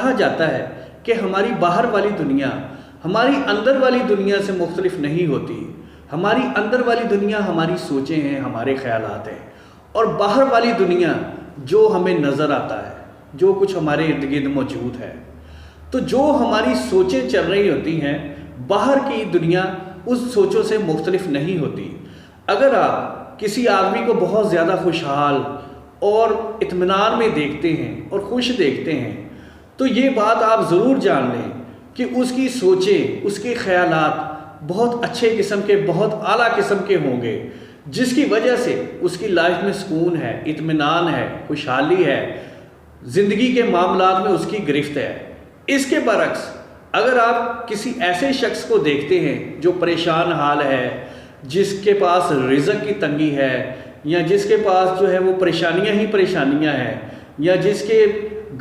کہا جاتا ہے کہ ہماری باہر والی دنیا ہماری اندر والی دنیا سے مختلف نہیں ہوتی. ہماری اندر والی دنیا ہماری سوچیں ہیں، ہمارے خیالات ہیں، اور باہر والی دنیا جو ہمیں نظر آتا ہے، جو کچھ ہمارے ارد گرد موجود ہے. تو جو ہماری سوچیں چل رہی ہوتی ہیں، باہر کی دنیا اس سوچوں سے مختلف نہیں ہوتی. اگر آپ کسی آدمی کو بہت زیادہ خوشحال اور اطمینان میں دیکھتے ہیں اور خوش دیکھتے ہیں تو یہ بات آپ ضرور جان لیں کہ اس کی سوچیں، اس کے خیالات بہت اچھے قسم کے، بہت اعلیٰ قسم کے ہوں گے، جس کی وجہ سے اس کی لائف میں سکون ہے، اطمینان ہے، خوشحالی ہے، زندگی کے معاملات میں اس کی گرفت ہے. اس کے برعکس اگر آپ کسی ایسے شخص کو دیکھتے ہیں جو پریشان حال ہے، جس کے پاس رزق کی تنگی ہے، یا جس کے پاس جو ہے وہ پریشانیاں ہی پریشانیاں ہیں، یا جس کے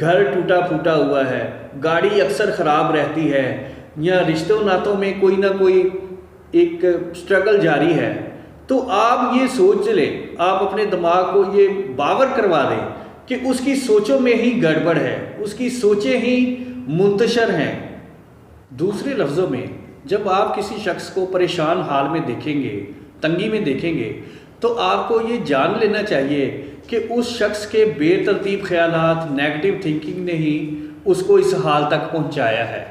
گھر ٹوٹا پھوٹا ہوا ہے، گاڑی اکثر خراب رہتی ہے، یا رشتوں ناتوں میں کوئی نہ کوئی ایک سٹرگل جاری ہے، تو آپ یہ سوچ لیں، آپ اپنے دماغ کو یہ باور کروا دیں کہ اس کی سوچوں میں ہی گڑبڑ ہے، اس کی سوچیں ہی منتشر ہیں. دوسرے لفظوں میں جب آپ کسی شخص کو پریشان حال میں دیکھیں گے، تنگی میں دیکھیں گے، تو آپ کو یہ جان لینا چاہیے کہ اس شخص کے بے ترتیب خیالات، نیگیٹو تھنکنگ نے ہی اس کو اس حال تک پہنچایا ہے.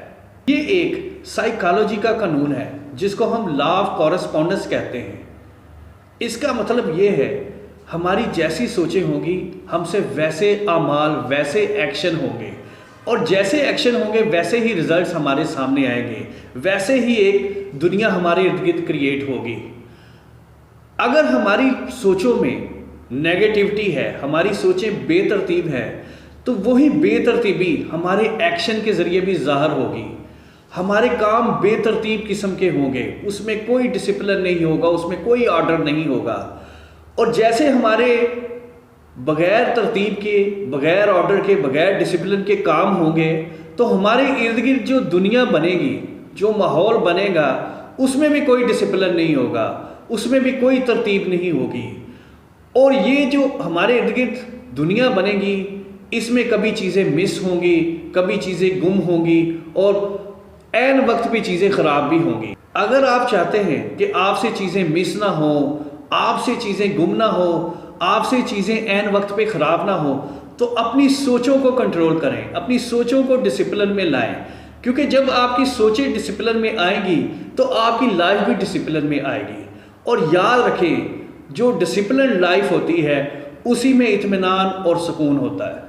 یہ ایک سائیکالوجی کا قانون ہے جس کو ہم لا آف کورسپونڈنس کہتے ہیں. اس کا مطلب یہ ہے ہماری جیسی سوچیں ہوں گی، ہم سے ویسے اعمال، ویسے ایکشن ہوں گے، اور جیسے ایکشن ہوں گے ویسے ہی ریزلٹس ہمارے سامنے آئیں گے، ویسے ہی ایک دنیا ہمارے ارد گرد کریٹ ہوگی. اگر ہماری سوچوں میں نیگیٹیوٹی ہے، ہماری سوچیں بے ترتیب ہیں، تو وہی بے ترتیبی ہمارے ایکشن کے ذریعے بھی ظاہر ہوگی. ہمارے کام بے ترتیب قسم کے ہوں گے، اس میں کوئی ڈسپلن نہیں ہوگا، اس میں کوئی آرڈر نہیں ہوگا. اور جیسے ہمارے بغیر ترتیب کے، بغیر آرڈر کے، بغیر ڈسپلن کے کام ہوں گے، تو ہمارے ارد گرد جو دنیا بنے گی، جو ماحول بنے گا، اس میں بھی کوئی ڈسپلن نہیں ہوگا، اس میں بھی کوئی ترتیب نہیں ہوگی. اور یہ جو ہمارے ارد گرد دنیا بنے گی، اس میں کبھی چیزیں مس ہوں گی، کبھی چیزیں گم ہوں گی، اور عین وقت پہ چیزیں خراب بھی ہوں گی. اگر آپ چاہتے ہیں کہ آپ سے چیزیں مس نہ ہوں، آپ سے چیزیں گم نہ ہوں، آپ سے چیزیں عین وقت پہ خراب نہ ہوں، تو اپنی سوچوں کو کنٹرول کریں، اپنی سوچوں کو ڈسپلن میں لائیں. کیونکہ جب آپ کی سوچیں ڈسپلن میں آئیں گی تو آپ کی لائف بھی ڈسپلن میں آئے گی. اور یاد رکھیں، جو ڈسپلن لائف ہوتی ہے اسی میں اطمینان اور سکون ہوتا ہے.